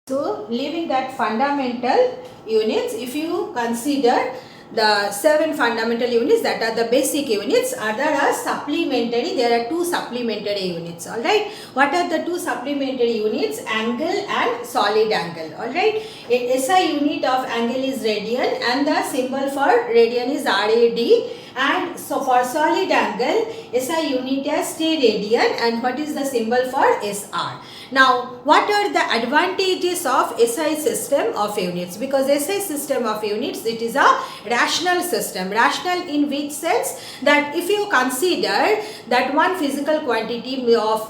So, leaving that fundamental units, if you consider the 7 fundamental units that are the basic units, other are supplementary. There are 2 supplementary units. Alright, what are the 2 supplementary units? Angle and solid angle. Alright, SI unit of angle is radian and the symbol for radian is RAD. And so for solid angle, SI unit as steradian, and what is the symbol for SR. Now, what are the advantages of SI system of units? Because SI system of units, it is a rational system. Rational in which sense? That if you consider that one physical quantity of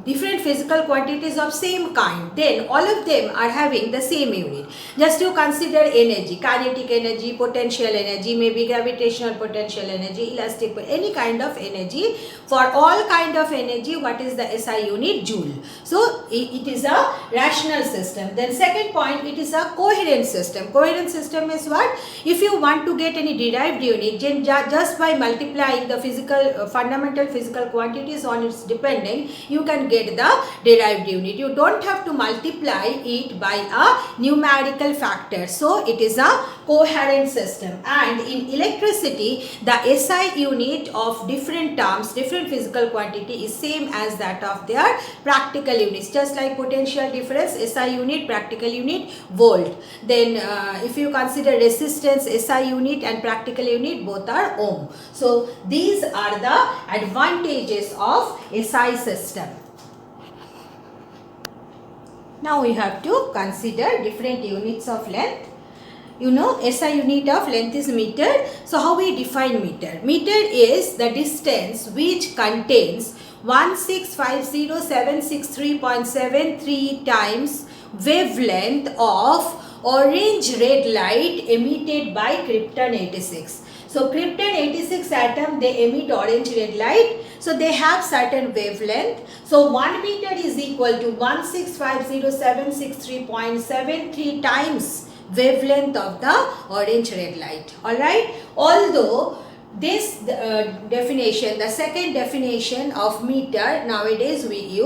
different physical quantities of same kind, then all of them are having the same unit. Just to consider energy, kinetic energy, potential energy, maybe gravitational potential energy, elastic, any kind of energy. For all kind of energy, what is the SI unit? Joule. So, it is a rational system. Then second point, it is a coherent system. Coherent system is what? If you want to get any derived unit, just by multiplying the physical fundamental physical quantities on its depending, you can get the derived unit. You don't have to multiply it by a numerical factor. So it is a coherent system. And in electricity, the SI unit of different terms, different physical quantity is same as that of their practical units. Just like potential difference, SI unit, practical unit, volt. Then if you consider resistance, SI unit and practical unit, both are ohm. So these are the advantages of SI system. Now we have to consider different units of length. You know, SI unit of length is meter. So how we define meter? Meter is the distance which contains 1650763.73 times wavelength of orange red light emitted by krypton 86. So krypton 86 atom, they emit orange red light. So they have certain wavelength. So 1 meter is equal to 1650763.73 times wavelength of the orange red light. Alright, although this definition, the second definition of meter nowadays we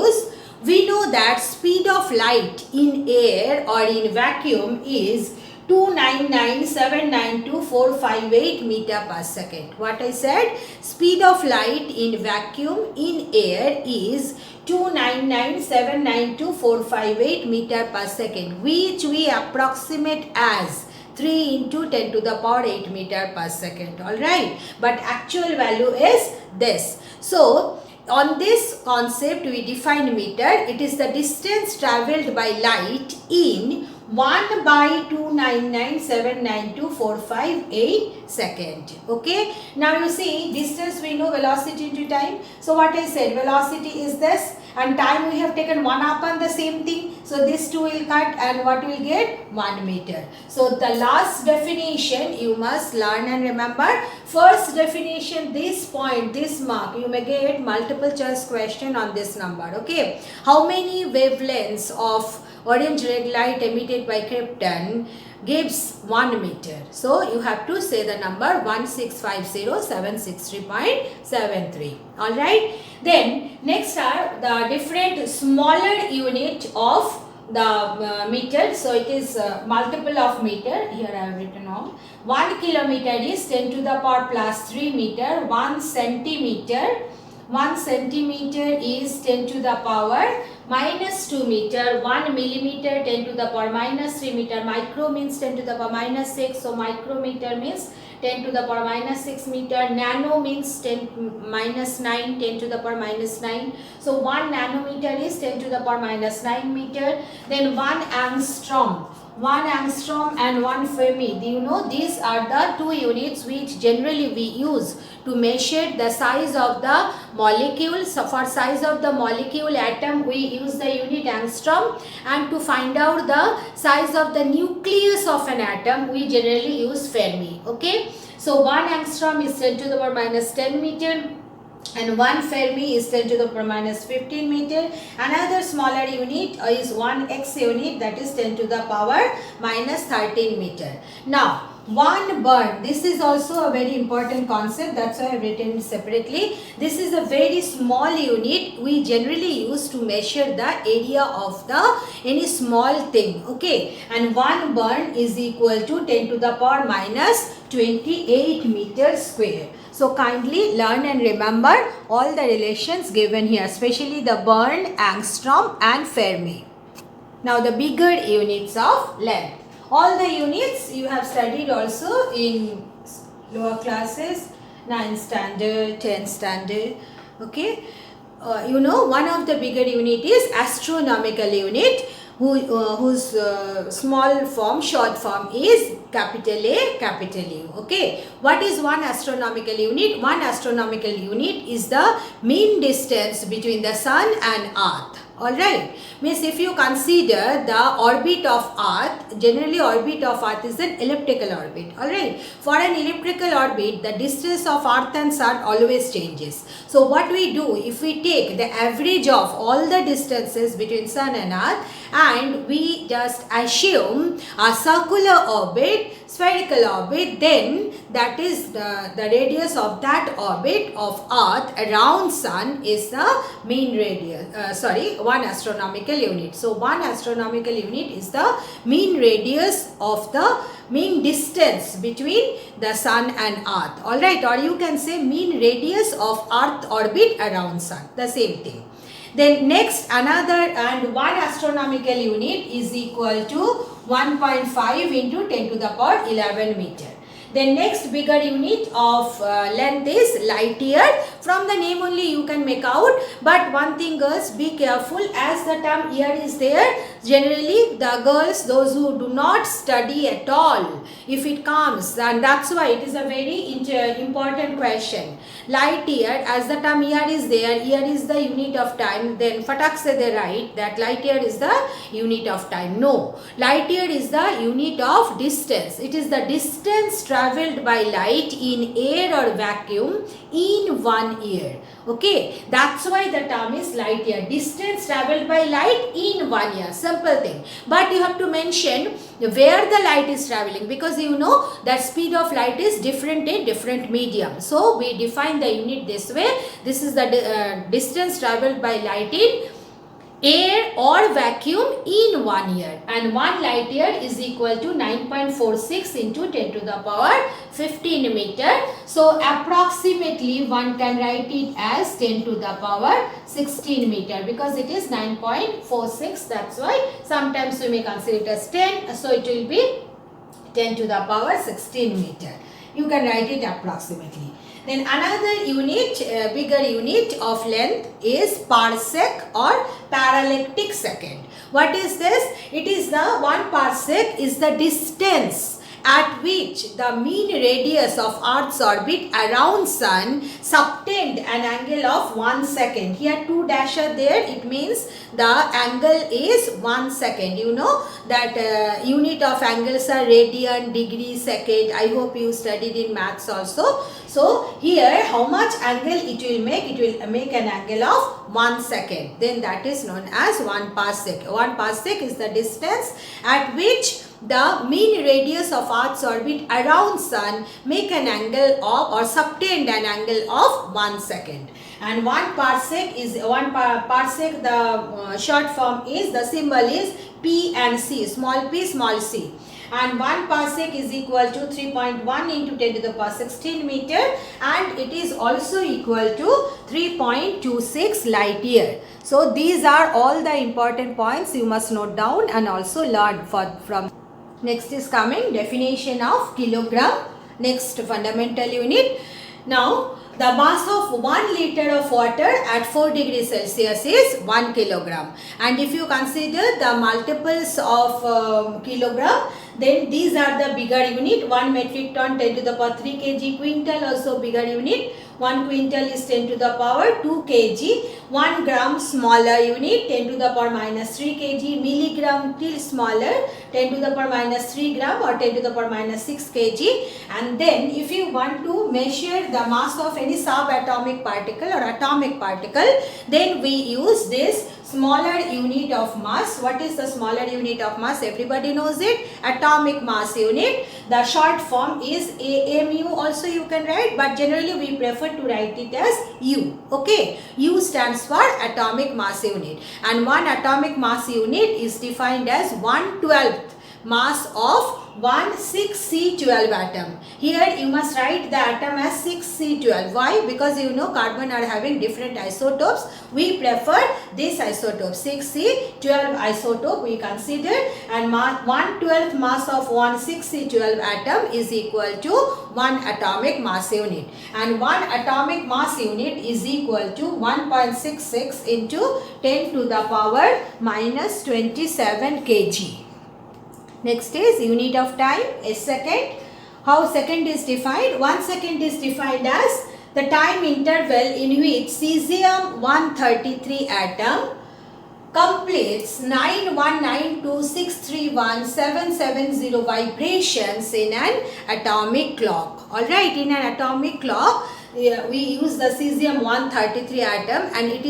know that speed of light in air or in vacuum is 299,792,458 meter per second. What I said? Speed of light in vacuum in air is 299,792,458 meter per second, which we approximate as 3 into 10 to the power 8 meter per second. Alright, but actual value is this. So on this concept we define meter. It is the distance travelled by light in 1 by 299,792,458 second. Okay. Now you see, distance we know, velocity into time. So what I said, velocity is this and time we have taken 1 upon the same thing. So this 2 will cut and what will get? 1 meter. So the last definition you must learn and remember. First definition, this point, this mark, you may get multiple choice question on this number. Okay. How many wavelengths of orange red light emitted by krypton gives 1 meter? So you have to say the number 1650763.73. Alright. Then next are the different smaller unit of the meter. So it is multiple of meter. Here I have written on 1 kilometer is 10 to the power plus 3 meter. 1 centimeter. 1 centimeter is 10 to the power minus 2 meter. 1 millimeter 10 to the power minus 3 meter. Micro means 10 to the power minus 6. So micrometer means 10 to the power minus 6 meter. Nano means 10 minus 9, 10 to the power minus 9. So 1 nanometer is 10 to the power minus 9 meter. Then 1 angstrom. 1 angstrom and 1 Fermi. Do you know, these are the 2 units which generally we use to measure the size of the molecule. So for size of the molecule atom we use the unit angstrom, and to find out the size of the nucleus of an atom we generally use Fermi. Okay. So 1 angstrom is 10 to the power minus 10 meter. And 1 Fermi is 10 to the power minus 15 meter. Another smaller unit is 1 X unit, that is 10 to the power minus 13 meter. Now 1 burn. This is also a very important concept. That's why I have written it separately. This is a very small unit we generally use to measure the area of the any small thing. Okay, and 1 burn is equal to 10 to the power minus 28 meters square. So kindly learn and remember all the relations given here, especially the burn, angstrom and Fermi. Now the bigger units of length. All the units you have studied also in lower classes, 9th standard, 10th standard. Okay. You know, one of the bigger unit is astronomical unit, whose small form, short form is capital A, capital U. Okay. What is one astronomical unit? One astronomical unit is the mean distance between the sun and earth. Alright, means if you consider the orbit of earth, generally orbit of earth is an elliptical orbit. Alright, for an elliptical orbit, the distance of earth and sun always changes. So what we do, if we take the average of all the distances between sun and earth and we just assume a circular orbit, spherical orbit, then that is the radius of that orbit of earth around sun is the mean radius, one astronomical unit. So one astronomical unit is the mean radius of the mean distance between the sun and earth. Alright, or you can say mean radius of earth orbit around sun, the same thing. Then next another, and one astronomical unit is equal to 1.5 into 10 to the power 11 meter. Then next bigger unit of length is light year. From the name only you can make out, but one thing girls, be careful, as the term year is there, generally the girls, those who do not study at all, if it comes, and that's why it is a very important question. Light year, as the term year is there, year is the unit of time, then fatak se they write that light year is the unit of time. No, light year is the unit of distance. It is the distance traveled by light in air or vacuum in 1 year. Okay, that's why the term is light year. Distance traveled by light in 1 year. Simple thing. But you have to mention where the light is traveling, because you know that speed of light is different in different medium. So we define the unit this way. This is the distance traveled by light in air or vacuum in 1 year, and 1 light year is equal to 9.46 into 10 to the power 15 meter. So approximately one can write it as 10 to the power 16 meter, because it is 9.46. That's why sometimes we may consider it as 10. So it will be 10 to the power 16 meter. You can write it approximately. Then another unit, bigger unit of length is parsec or parallactic second. What is this? It is the 1 parsec is the distance at which the mean radius of Earth's orbit around Sun subtend an angle of 1 second. Here 2 dash are there. It means the angle is 1 second. You know that unit of angles are radian, degree, second. I hope you studied in maths also. So here how much angle it will make? It will make an angle of 1 second. Then that is known as 1 parsec. 1 parsec is the distance at which the mean radius of Earth's orbit around Sun make an angle of or subtend an angle of 1 second. And 1 parsec is parsec, the short form is, the symbol is P and C, small p, small c. And 1 parsec is equal to 3.1 into 10 to the power 16 meter, and it is also equal to 3.26 light year. So these are all the important points you must note down and also learn from. Next is coming definition of kilogram. Next fundamental unit. Now the mass of 1 liter of water at 4 degrees Celsius is 1 kilogram. And if you consider the multiples of kilogram, then these are the bigger unit. 1 metric ton 10 to the power 3 kg, quintal also bigger unit. 1 quintal is 10 to the power 2 kg. 1 gram smaller unit 10 to the power minus 3 kg. Milligram till smaller 10 to the power minus 3 gram or 10 to the power minus 6 kg. And then if you want to measure the mass of any subatomic particle or atomic particle, then we use this smaller unit of mass. What is the smaller unit of mass? Everybody knows it. Atomic mass unit. The short form is AMU also you can write, but generally we prefer to write it as U. Okay. U stands for atomic mass unit, and one atomic mass unit is defined as 1/12 mass of 1,6C12 atom. Here you must write the atom as 6C12. Why? Because you know carbon are having different isotopes. We prefer this isotope 6C12 isotope we consider, and 1/12 mass of 1,6C12 atom is equal to 1 atomic mass unit, and 1 atomic mass unit is equal to 1.66 into 10 to the power minus 27 kg. Next is unit of time, a second. How second is defined? 1 second is defined as the time interval in which cesium-133 atom completes 9192631,770 vibrations in an atomic clock. Alright, in an atomic clock, we use the cesium-133 atom, and it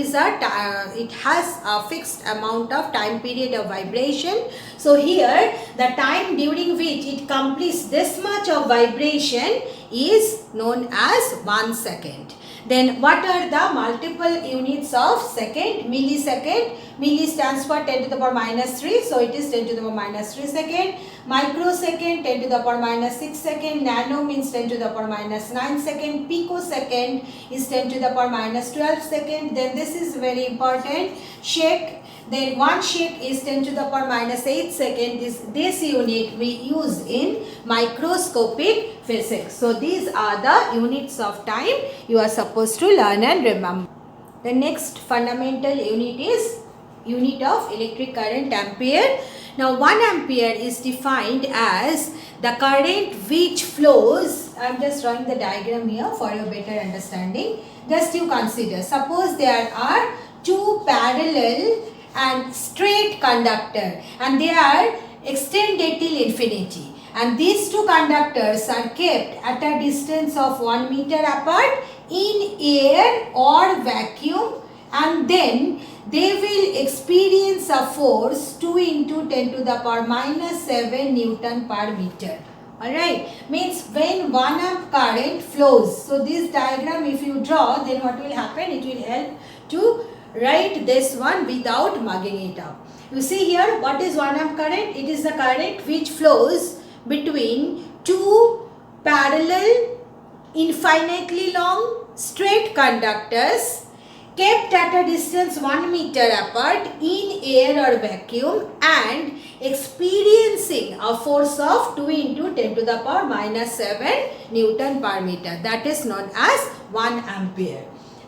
has a fixed amount of time period of vibration. So here the time during which it completes this much of vibration is known as 1 second. Then what are the multiple units of second? Millisecond. Milli stands for 10 to the power minus 3. So it is 10 to the power minus 3 second. Microsecond 10 to the power minus 6 second. Nano means 10 to the power minus 9 second. Picosecond is 10 to the power minus 12 second. Then this is very important. Shake. Then 1 shake is 10 to the power minus 8 second. This unit we use in microscopic physics. So these are the units of time you are supposed to learn and remember. The next fundamental unit is unit of electric current, ampere. Now 1 ampere is defined as the current which flows. I am just drawing the diagram here for your better understanding. Just you consider, suppose there are two parallel and straight conductor, and they are extended till infinity, and these two conductors are kept at a distance of 1 meter apart in air or vacuum, and then they will experience a force 2 into 10 to the power minus 7 Newton per meter. Alright, means when 1 amp current flows, so this diagram if you draw, then what will happen? It will help to write this one without mugging it up. You see here, what is 1 amp current? It is the current which flows between two parallel infinitely long straight conductors kept at a distance 1 meter apart in air or vacuum and experiencing a force of 2 into 10 to the power minus 7 Newton per meter. That is known as 1 ampere.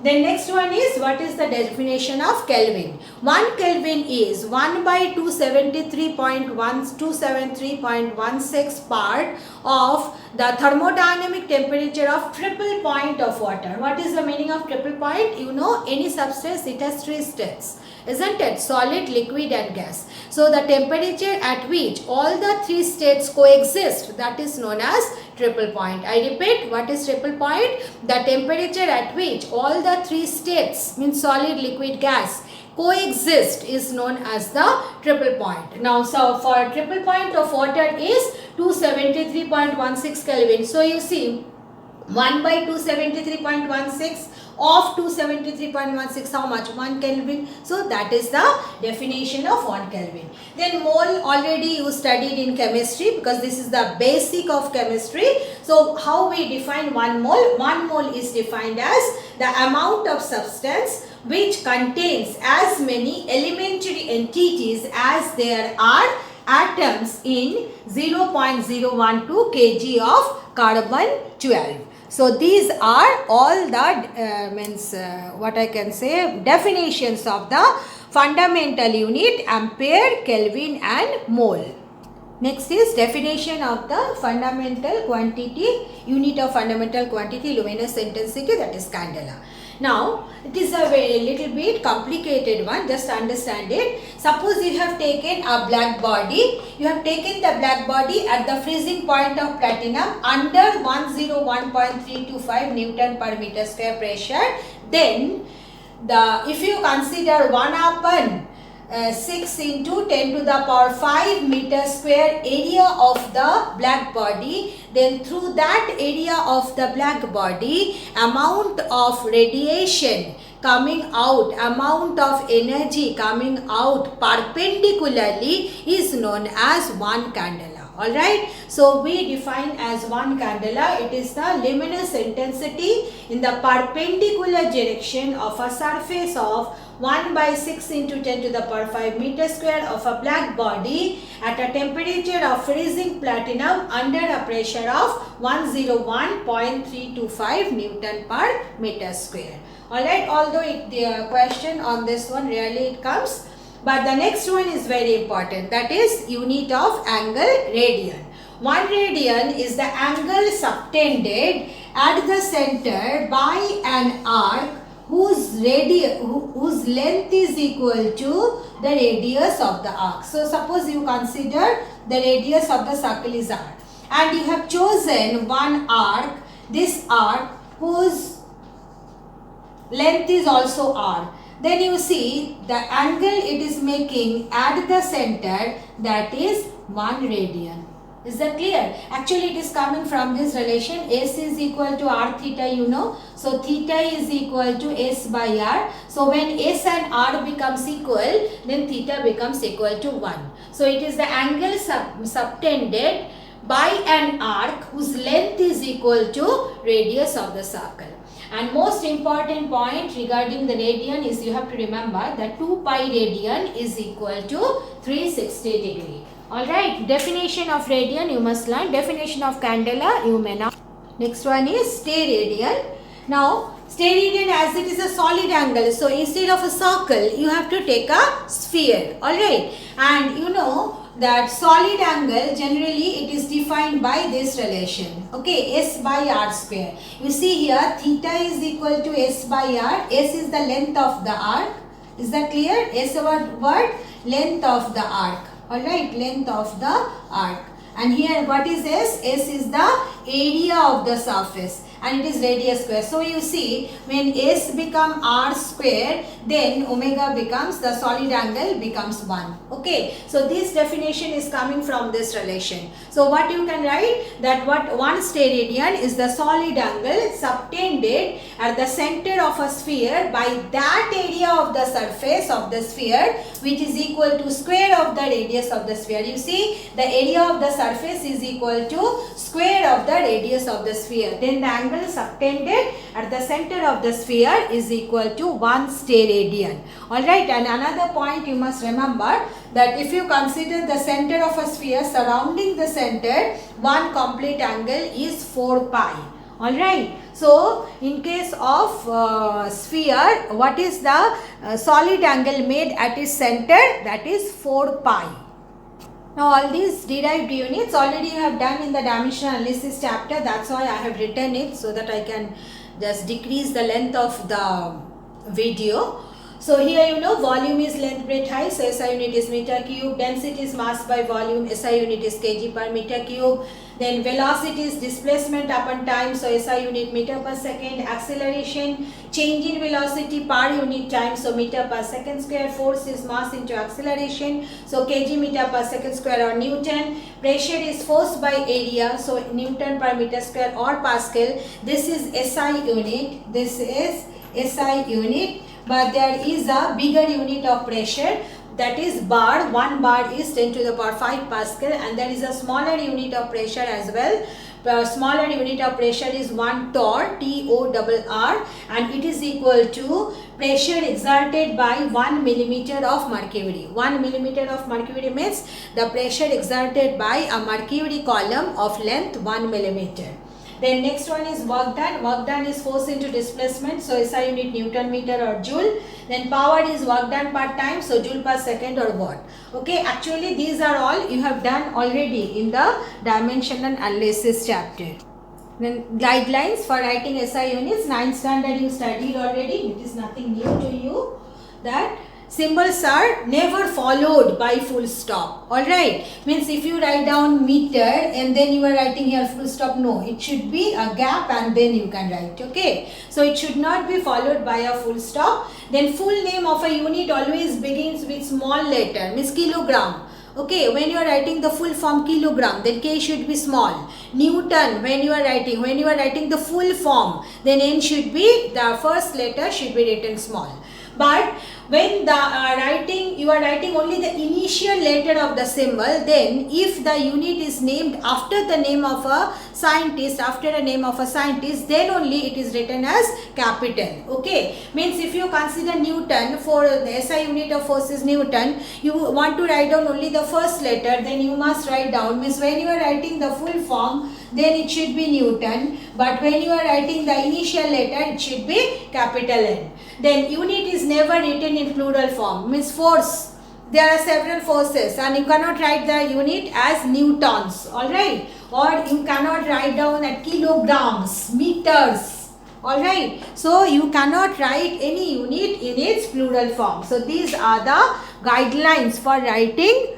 Then next one is, what is the definition of Kelvin? 1 Kelvin is 1 by 273.16 part of the thermodynamic temperature of triple point of water. What is the meaning of triple point? You know, any substance, it has 3 states, isn't it? Solid, liquid and gas. So the temperature at which all the 3 states coexist, that is known as triple point. I repeat, what is triple point? The temperature at which all the 3 states, means solid, liquid, gas, coexist is known as the triple point. Now, so for triple point of water is 273.16 Kelvin. So you see, 1 by 273.16 of 273.16, how much? 1 Kelvin. So that is the definition of 1 Kelvin. Then mole, already you studied in chemistry, because this is the basic of chemistry. So how we define 1 mole? 1 mole is defined as the amount of substance which contains as many elementary entities as there are atoms in 0.012 kg of carbon 12. So these are all the what I can say, definitions of the fundamental unit ampere, Kelvin and mole. Next is definition of the fundamental quantity, unit of fundamental quantity, luminous intensity, that is candela. Now, it is a very little bit complicated one, just understand it. Suppose you have taken a black body, you have taken the black body at the freezing point of platinum under 101.325 Newton per meter square pressure. Then, if you consider 1 upon 6 into 10 to the power 5 meter square area of the black body, then through that area of the black body, amount of radiation coming out, amount of energy coming out perpendicularly is known as 1 candela. Alright, so we define as 1 candela, it is the luminous intensity in the perpendicular direction of a surface of 1 by 6 into 10 to the power 5 meter square of a black body at a temperature of freezing platinum under a pressure of 101.325 Newton per meter square. Alright, although the question on this one rarely it comes, but the next one is very important, that is unit of angle radian. 1 radian is the angle subtended at the center by an arc whose length is equal to the radius of the arc. So suppose you consider the radius of the circle is r, and you have chosen one arc, this arc whose length is also r. Then you see the angle it is making at the center, that is 1 radian. Is that clear? Actually it is coming from this relation, S is equal to r theta, you know. So theta is equal to S by r. So when S and r becomes equal, then theta becomes equal to 1. So it is the angle subtended by an arc whose length is equal to radius of the circle. And most important point regarding the radian is you have to remember that 2 pi radian is equal to 360 degree. Alright, definition of radian you must learn, definition of candela you may not. Next one is steradian. Now, steradian, as it is a solid angle, so instead of a circle you have to take a sphere. Alright, and you know that solid angle generally it is defined by this relation, okay, S by r square. You see here theta is equal to S by r. S is the length of the arc. Is that clear? S word length of the arc. Alright, length of the arc. And here what is S? S is the area of the surface and it is radius square. So you see when S become r square, then omega becomes, the solid angle becomes 1. Okay, so this definition is coming from this relation. So what you can write, that what 1 steradian is the solid angle subtended at the center of a sphere by that area of the surface of the sphere which is equal to square of the radius of the sphere. You see the area of the surface is equal to square of the radius of the sphere. Then the angle subtended at the center of the sphere is equal to 1 steradian. Alright, and another point you must remember, that if you consider the center of a sphere, surrounding the center, one complete angle is 4 pi. Alright, so in case of sphere, what is the solid angle made at its center? That is 4 pi. Now all these derived units already you have done in the dimensional analysis chapter. That's why I have written it, so that I can just decrease the length of the video. So here you know volume is length, breadth, height, so SI unit is meter cube, density is mass by volume, SI unit is kg per meter cube, then velocity is displacement upon time, so SI unit meter per second, acceleration, change in velocity per unit time, so meter per second square, force is mass into acceleration, so kg meter per second square or Newton, pressure is force by area, so Newton per meter square or Pascal, this is SI unit, this is SI unit. But there is a bigger unit of pressure, that is bar. 1 bar is 10 to the power 5 Pascal, and there is a smaller unit of pressure as well. The smaller unit of pressure is 1 torr, TORR, and it is equal to pressure exerted by 1 millimeter of mercury. 1 millimeter of mercury means the pressure exerted by a mercury column of length 1 millimeter. Then next one is work done. Work done is force into displacement, so SI unit Newton meter or joule. Then power is work done per time, so joule per second or watt. Okay, actually these are all you have done already in the dimensional analysis chapter. Then guidelines for writing SI units, 9th standard you studied already, it is nothing new to you. That symbols are never followed by full stop. Alright, means if you write down meter and then you are writing here full stop, no, it should be a gap and then you can write. Okay, so it should not be followed by a full stop. Then full name of a unit always begins with small letter, means kilogram. Okay, when you are writing the full form kilogram, then K should be small. Newton, when you are writing the full form, then N should be, the first letter should be written small. But when the you are writing only the initial letter of the symbol, then if the unit is named after the name of a scientist, then only it is written as capital. Okay, means if you consider Newton, for the SI unit of force is Newton, you want to write down only the first letter, then you must write down, means when you are writing the full form, then it should be Newton, but when you are writing the initial letter, it should be capital N. Then unit is never written in plural form, means force. There are several forces and you cannot write the unit as newtons, alright, or you cannot write down at kilograms, meters, alright. So you cannot write any unit in its plural form. So these are the guidelines for writing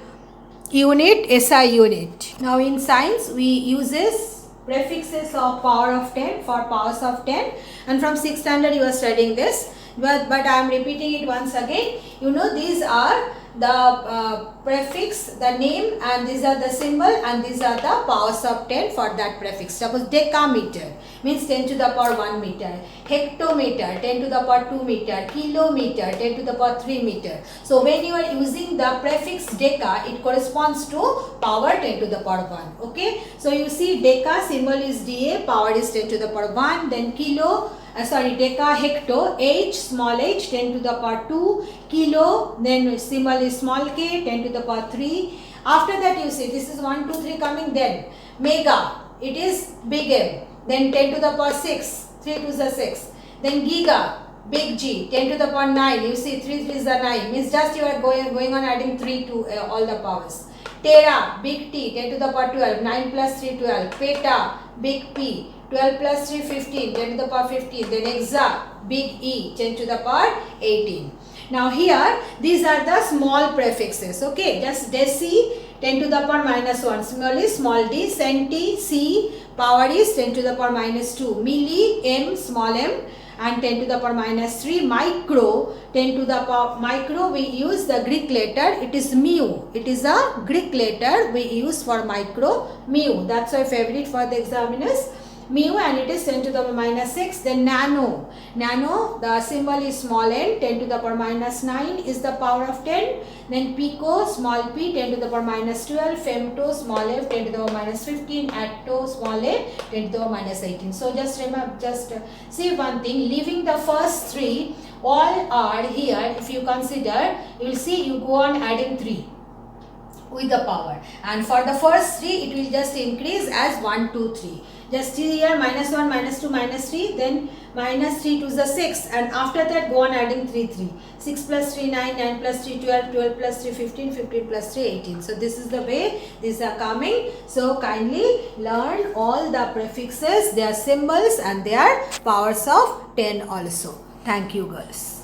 unit, SI unit. Now in science we uses prefixes of power of 10 for powers of 10, and from 6th standard you are studying this, but I am repeating it once again. You know, these are the prefix, the name, and these are the symbol, and these are the powers of 10 for that prefix. Suppose decameter means 10 to the power 1 meter, hectometer 10 to the power 2 meter, kilometer 10 to the power 3 meter. So when you are using the prefix deca, it corresponds to power 10 to the power 1. Okay, so you see deca symbol is Da, power is 10 to the power 1, then deca hecto, h small h 10 to the power 2, kilo, then symbol is small k 10 to the power 3. After that you see this is 1, 2, 3 coming, then mega, it is big M, then 10 to the power 6, 3 to the 6, then giga, big G 10 to the power 9, you see 3 is the 9, means just you are going on adding 3 to all the powers. Tera, big T 10 to the power 12, 9 plus 3 12, peta, big P 12 plus 3 15, 10 to the power 15, then exa, big E 10 to the power 18. Now here these are the small prefixes. Okay, just deci 10 to the power minus 1, small is small d, centi, c, power is 10 to the power minus 2, milli, m, small m, and 10 to the power minus 3, micro 10 to the power, micro we use the Greek letter, it is mu, it is a Greek letter we use for micro, mu, that's why favorite for the examiners, mu, and it is 10 to the power minus 6. Then nano, the symbol is small n, 10 to the power minus 9 is the power of 10. Then pico, small p 10 to the power minus 12, femto, small f 10 to the power minus 15, atto, small a 10 to the power minus 18. So just remember, see one thing, leaving the first three, all are here. If you consider, you will see you go on adding 3 with the power, and for the first 3 it will just increase as 1, 2, 3. Just see here, minus 1, minus 2, minus 3, then minus 3 to the 6, and after that go on adding 3, 3. 6 plus 3, 9, 9 plus 3, 12, 12 plus 3, 15, 15 plus 3, 18. So this is the way these are coming. So kindly learn all the prefixes, their symbols and their powers of 10 also. Thank you girls.